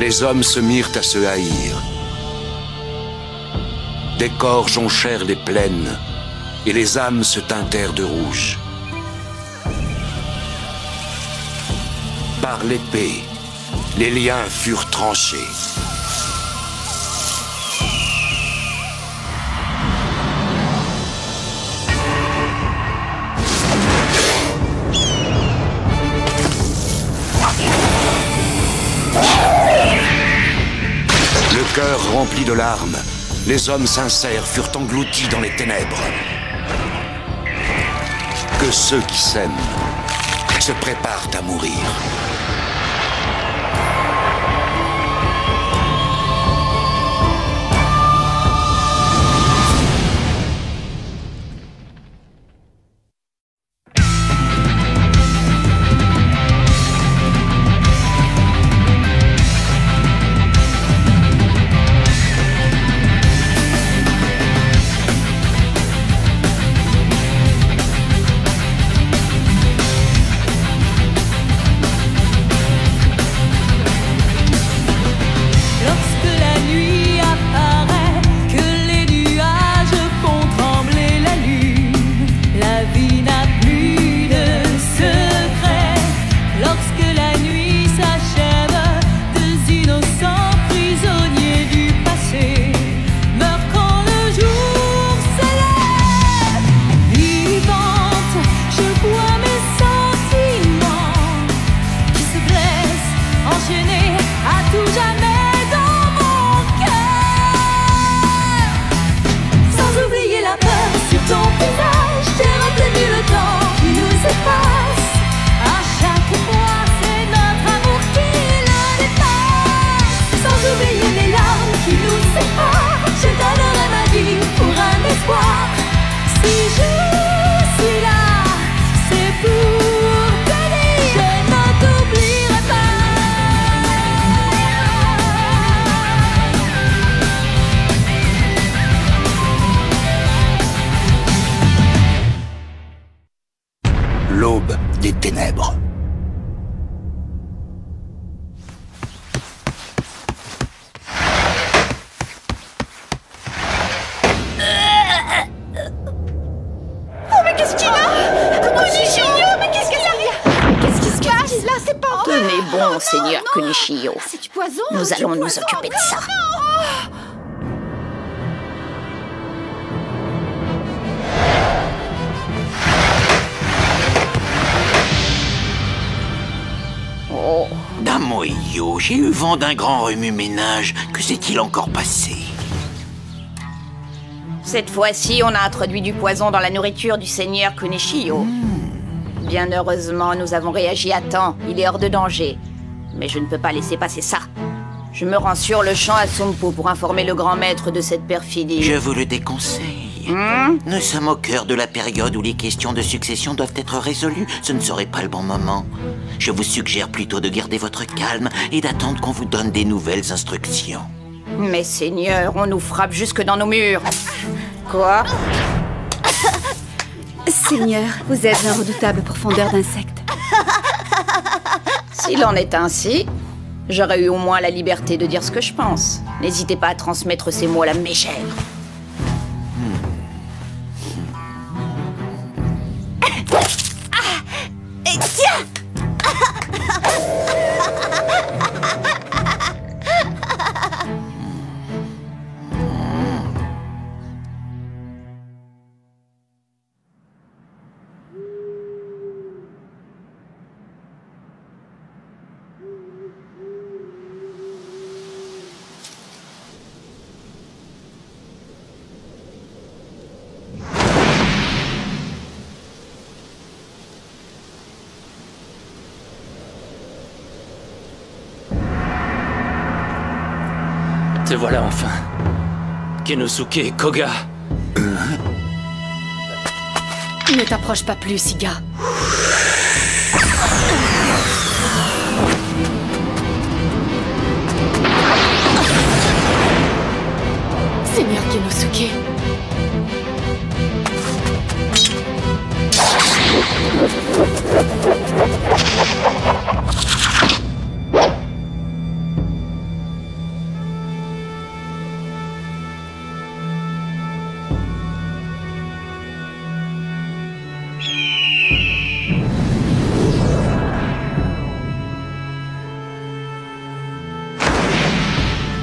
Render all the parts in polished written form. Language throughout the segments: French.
Les hommes se mirent à se haïr. Des corps jonchèrent les plaines, et les âmes se teintèrent de rouge. Par l'épée, les liens furent tranchés. Le cœur rempli de larmes, les hommes sincères furent engloutis dans les ténèbres. Que ceux qui s'aiment se préparent à mourir. L'aube des ténèbres. Oh, mais qu'est-ce qu'il a? Kunichio, mais qu'est-ce qu'il a? Qu'est-ce qui se passe là? C'est pas... Tenez bon, Seigneur Kunichio. C'est du poison. Nous allons nous occuper de ça. Damoyo, j'ai eu vent d'un grand remue-ménage. Que s'est-il encore passé? Cette fois-ci, on a introduit du poison dans la nourriture du Seigneur Kunichio. Bien heureusement, nous avons réagi à temps. Il est hors de danger. Mais je ne peux pas laisser passer ça. Je me rends sur le champ à Sumpo pour informer le grand maître de cette perfidie. Je vous le déconseille. Nous sommes au cœur de la période où les questions de succession doivent être résolues. Ce ne serait pas le bon moment. Je vous suggère plutôt de garder votre calme et d'attendre qu'on vous donne des nouvelles instructions. Mais Seigneur, on nous frappe jusque dans nos murs. Quoi? Seigneur, vous êtes un redoutable pourfendeur d'insectes. S'il en est ainsi, j'aurais eu au moins la liberté de dire ce que je pense. N'hésitez pas à transmettre ces mots à la mégère. Et tiens! Te voilà enfin. Kenosuke Koga. Ne t'approche pas plus, Siga. Seigneur Kenosuke.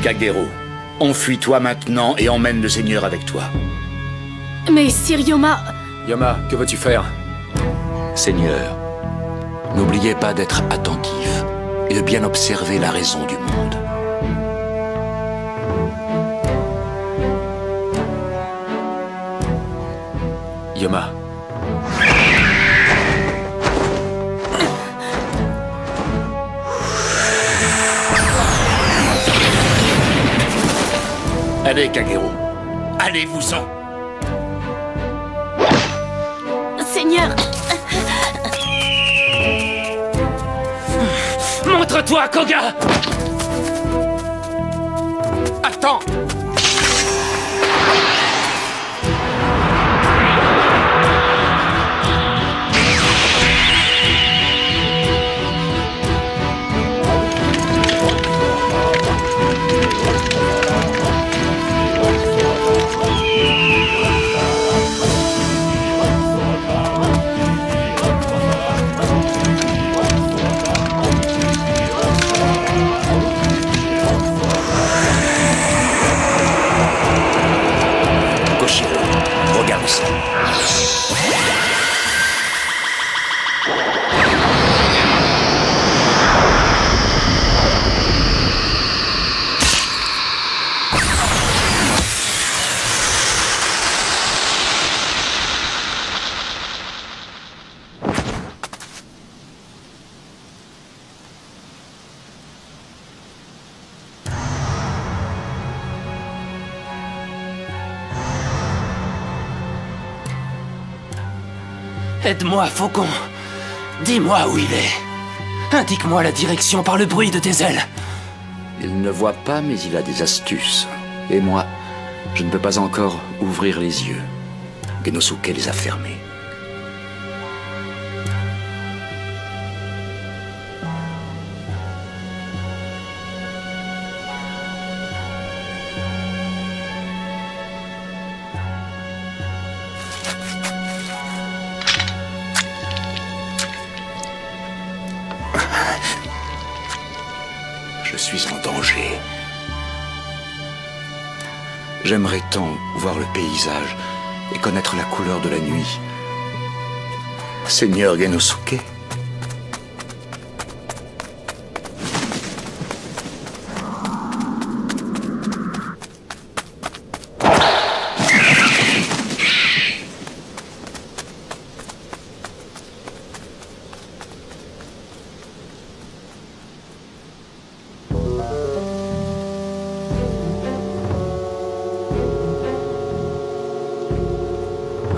Kagero, enfuis-toi maintenant et emmène le Seigneur avec toi. Mais Sir Yoma... Yoma, que veux-tu faire? Seigneur, n'oubliez pas d'être attentif et de bien observer la raison du monde. Yoma. Allez, Kagero, allez-vous-en. Seigneur... Montre-toi, Koga! Attends! Regarde ça. Aide-moi, Faucon. Dis-moi où il est. Indique-moi la direction par le bruit de tes ailes. Il ne voit pas, mais il a des astuces. Et moi, je ne peux pas encore ouvrir les yeux. Genosuke les a fermés. Je suis en danger. J'aimerais tant voir le paysage et connaître la couleur de la nuit. Seigneur Genosuke.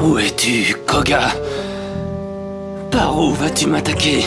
Où es-tu, Koga? Par où vas-tu m'attaquer?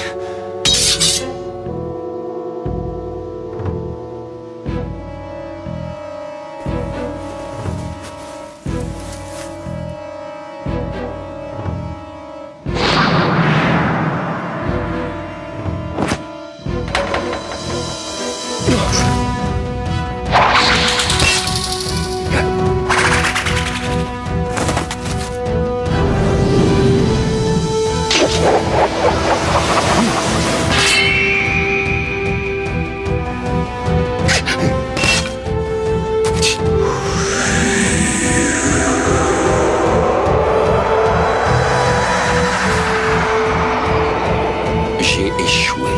J'ai échoué.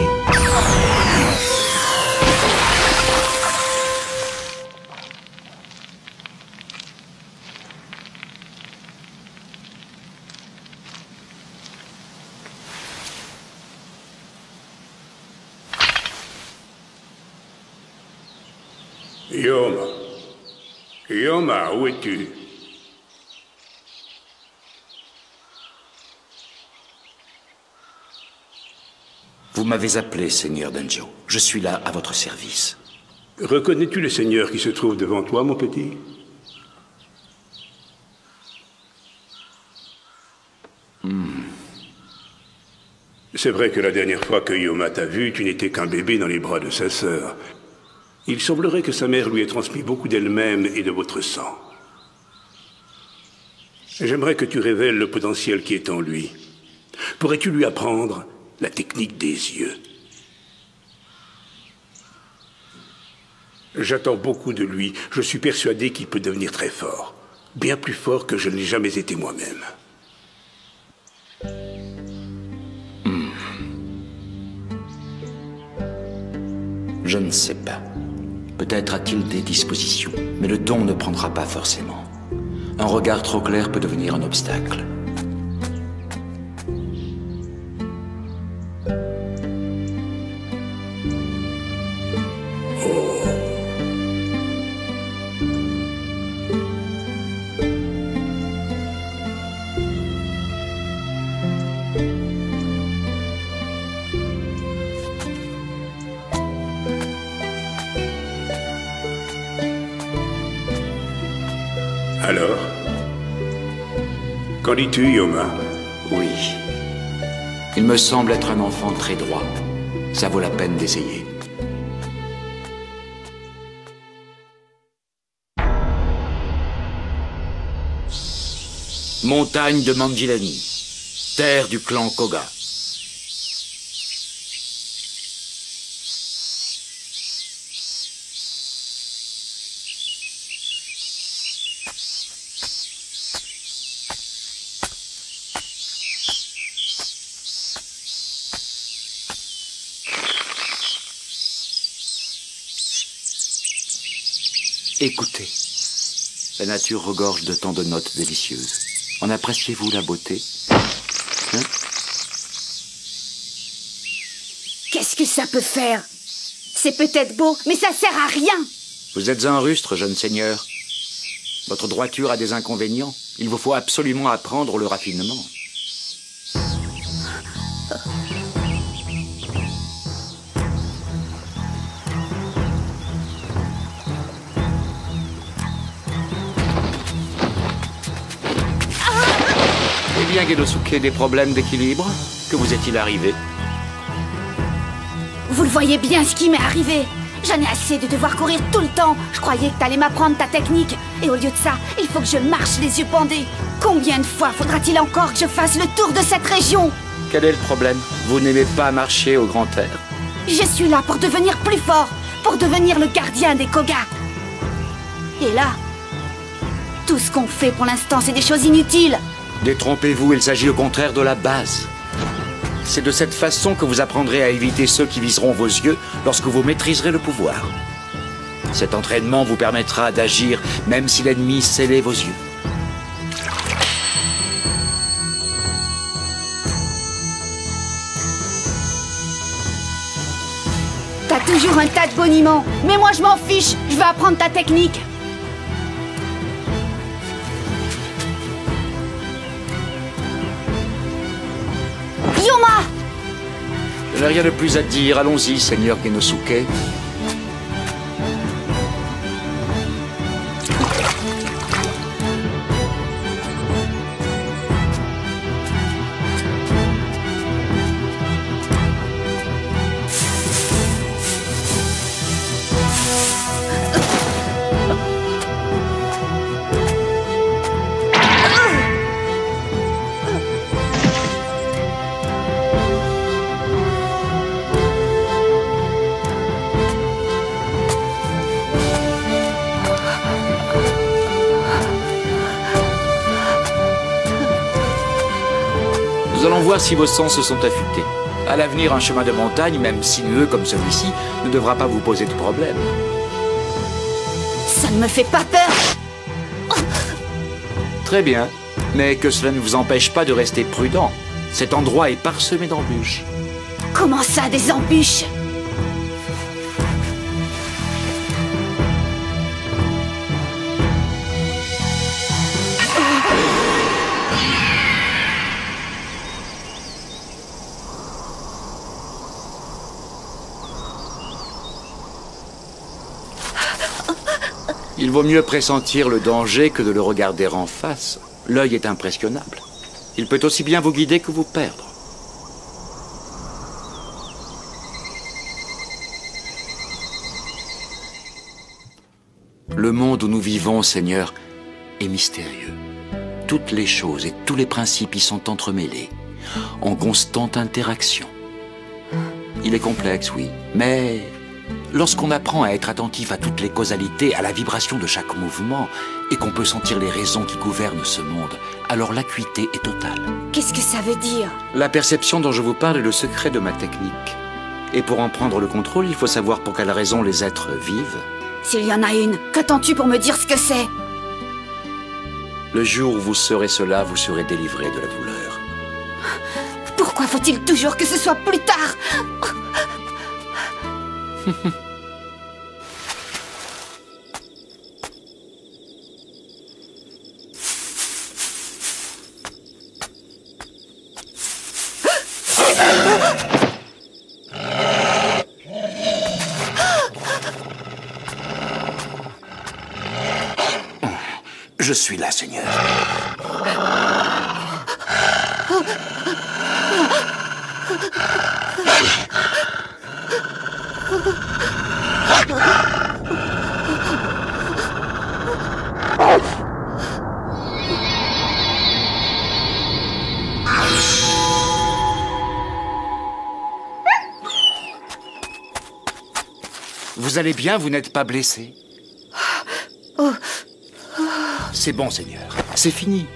Yoma. Yoma, où es-tu? Vous m'avez appelé, Seigneur Danjo. Je suis là à votre service. Reconnais-tu le seigneur qui se trouve devant toi, mon petit? C'est vrai que la dernière fois que Yoma t'a vu, tu n'étais qu'un bébé dans les bras de sa sœur. Il semblerait que sa mère lui ait transmis beaucoup d'elle-même et de votre sang. J'aimerais que tu révèles le potentiel qui est en lui. Pourrais-tu lui apprendre la technique des yeux? J'attends beaucoup de lui. Je suis persuadé qu'il peut devenir très fort. Bien plus fort que je ne l'ai jamais été moi-même. Je ne sais pas. Peut-être a-t-il des dispositions, mais le don ne prendra pas forcément. Un regard trop clair peut devenir un obstacle. Alors? Qu'en dis-tu, Yoma? Oui. Il me semble être un enfant très droit. Ça vaut la peine d'essayer. Montagne de Mangilani, terre du clan Koga. Écoutez, la nature regorge de tant de notes délicieuses. En appréciez-vous la beauté? Hein? Qu'est-ce que ça peut faire? C'est peut-être beau, mais ça sert à rien. Vous êtes un rustre, jeune seigneur. Votre droiture a des inconvénients. Il vous faut absolument apprendre le raffinement. Eh bien, Genosuke, des problèmes d'équilibre? Que vous est-il arrivé? Vous le voyez bien ce qui m'est arrivé. J'en ai assez de devoir courir tout le temps. Je croyais que t'allais m'apprendre ta technique. Et au lieu de ça, il faut que je marche les yeux bandés. Combien de fois faudra-t-il encore que je fasse le tour de cette région? Quel est le problème? Vous n'aimez pas marcher au grand air? Je suis là pour devenir plus fort, pour devenir le gardien des Koga. Et là, tout ce qu'on fait pour l'instant, c'est des choses inutiles. Détrompez-vous, il s'agit au contraire de la base. C'est de cette façon que vous apprendrez à éviter ceux qui viseront vos yeux lorsque vous maîtriserez le pouvoir. Cet entraînement vous permettra d'agir même si l'ennemi scellait vos yeux. T'as toujours un tas de boniments, mais moi je m'en fiche, je veux apprendre ta technique. Yoma! Je n'ai rien de plus à dire. Allons-y, seigneur Genosuke. Nous allons voir si vos sens se sont affûtés. À l'avenir, un chemin de montagne, même sinueux comme celui-ci, ne devra pas vous poser de problème. Ça ne me fait pas peur. Très bien, mais que cela ne vous empêche pas de rester prudent. Cet endroit est parsemé d'embûches. Comment ça, des embûches? Il vaut mieux pressentir le danger que de le regarder en face. L'œil est impressionnable. Il peut aussi bien vous guider que vous perdre. Le monde où nous vivons, Seigneur, est mystérieux. Toutes les choses et tous les principes y sont entremêlés, en constante interaction. Il est complexe, oui, mais Lorsqu'on apprend à être attentif à toutes les causalités, à la vibration de chaque mouvement, et qu'on peut sentir les raisons qui gouvernent ce monde, alors l'acuité est totale. Qu'est-ce que ça veut dire? La perception dont je vous parle est le secret de ma technique. Et pour en prendre le contrôle, il faut savoir pour quelle raison les êtres vivent. S'il y en a une, qu'attends-tu pour me dire ce que c'est? Le jour où vous saurez cela, vous serez délivré de la douleur. Pourquoi faut-il toujours que ce soit plus tard? Je suis là, Seigneur. Vous allez bien, vous n'êtes pas blessé? C'est bon, Seigneur. C'est fini.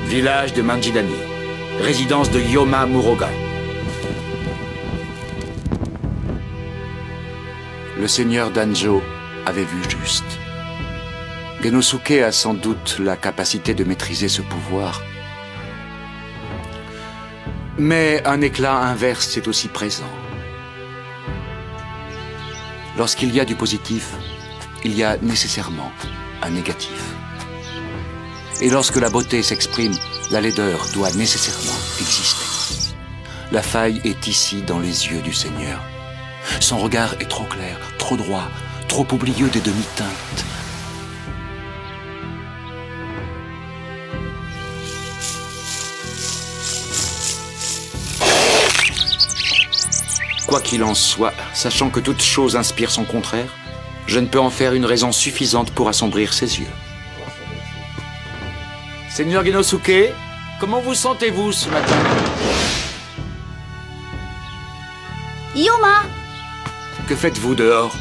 Village de Manjidani. Résidence de Yoma Muroga. Le seigneur Danjo avait vu juste. Genosuke a sans doute la capacité de maîtriser ce pouvoir. Mais un éclat inverse est aussi présent. Lorsqu'il y a du positif, il y a nécessairement un négatif. Et lorsque la beauté s'exprime, la laideur doit nécessairement exister. La faille est ici dans les yeux du Seigneur. Son regard est trop clair, trop droit, trop oublieux des demi-teintes. Quoi qu'il en soit, sachant que toute chose inspire son contraire, je ne peux en faire une raison suffisante pour assombrir ses yeux. Seigneur Genosuke, comment vous sentez-vous ce matin? Yoma! Que faites-vous dehors?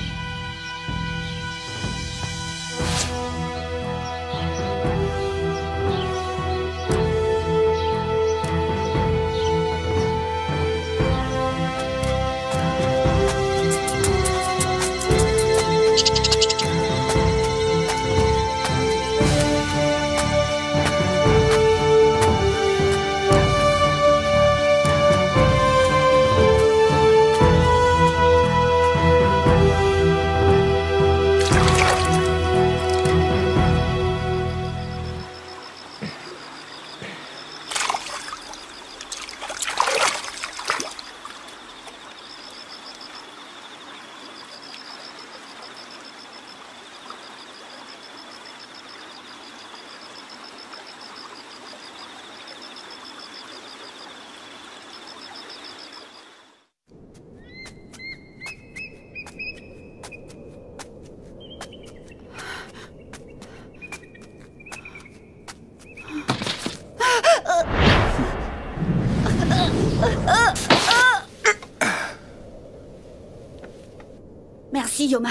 Merci, Yoma.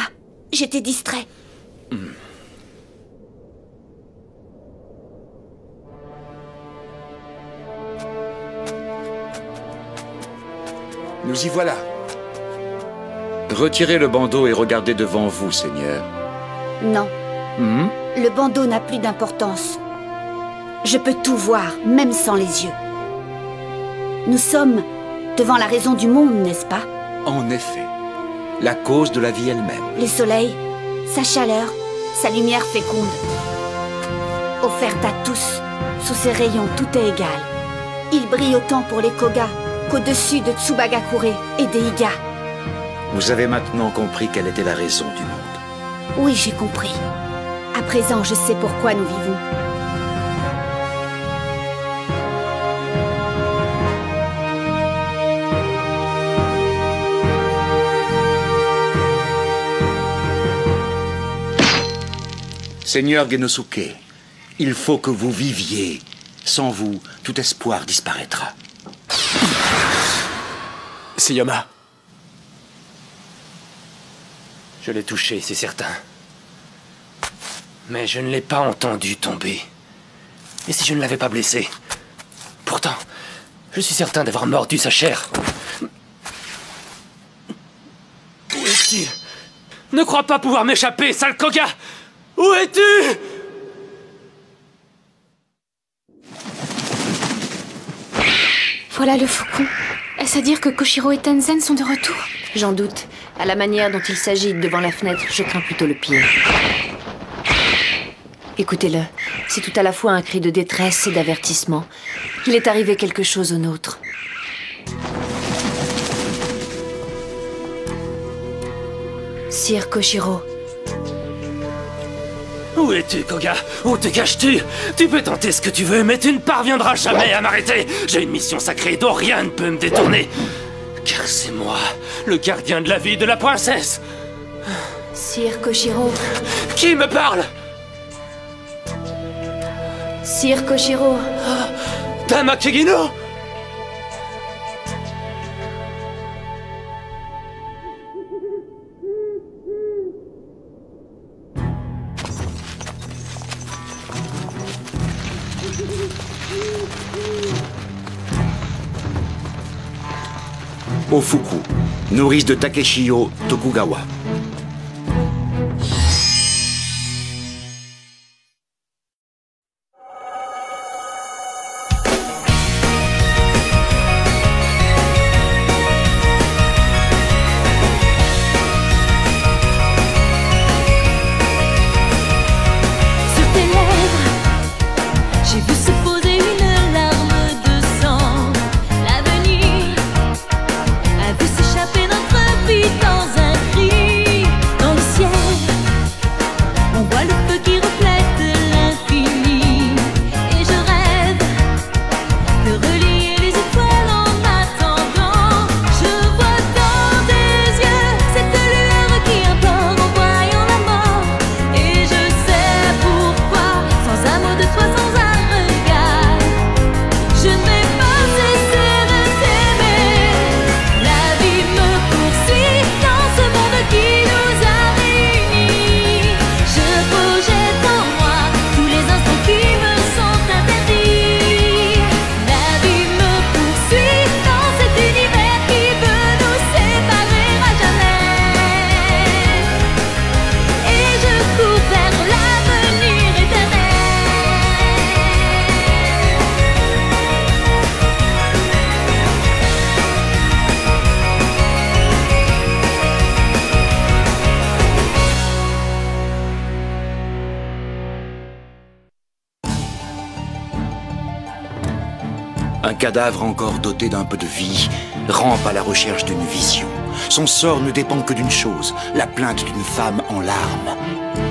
J'étais distrait. Nous y voilà. Retirez le bandeau et regardez devant vous, Seigneur. Non. Le bandeau n'a plus d'importance. Je peux tout voir, même sans les yeux. Nous sommes devant la raison du monde, n'est-ce pas? En effet, la cause de la vie elle-même. Le soleil, sa chaleur, sa lumière féconde. Offerte à tous, sous ses rayons, tout est égal. Il brille autant pour les Koga qu'au-dessus de Tsubagakure et des Iga. Vous avez maintenant compris quelle était la raison du monde. Oui, j'ai compris. À présent, je sais pourquoi nous vivons. Seigneur Genosuke, il faut que vous viviez. Sans vous, tout espoir disparaîtra. C'est Yoma. Je l'ai touché, c'est certain. Mais je ne l'ai pas entendu tomber. Et si je ne l'avais pas blessé? Pourtant, je suis certain d'avoir mordu sa chair. Où est-il? Ne crois pas pouvoir m'échapper, sale Koga! Où es-tu? Voilà le faucon. Est-ce à dire que Koshiro et Tenzen sont de retour? J'en doute. À la manière dont il s'agite devant la fenêtre, je crains plutôt le pire. Écoutez-le. C'est tout à la fois un cri de détresse et d'avertissement. Il est arrivé quelque chose au nôtre. Sire Koshiro. Où es-tu, Koga? Où te caches-tu? Tu peux tenter ce que tu veux, mais tu ne parviendras jamais à m'arrêter. J'ai une mission sacrée dont rien ne peut me détourner. Car c'est moi, le gardien de la vie de la princesse. Sire Koshiro. Qui me parle? Sire Koshiro. Tama Kegino? Ofuku, nourrice de Takeshiyo Tokugawa. Un cadavre encore doté d'un peu de vie rampe à la recherche d'une vision. Son sort ne dépend que d'une chose, la plainte d'une femme en larmes.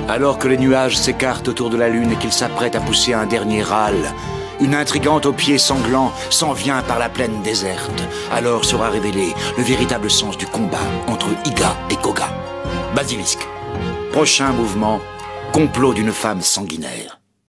Alors que les nuages s'écartent autour de la lune et qu'il s'apprête à pousser un dernier râle, une intrigante aux pieds sanglants s'en vient par la plaine déserte. Alors sera révélé le véritable sens du combat entre Iga et Koga. Basilisque. Prochain mouvement, complot d'une femme sanguinaire.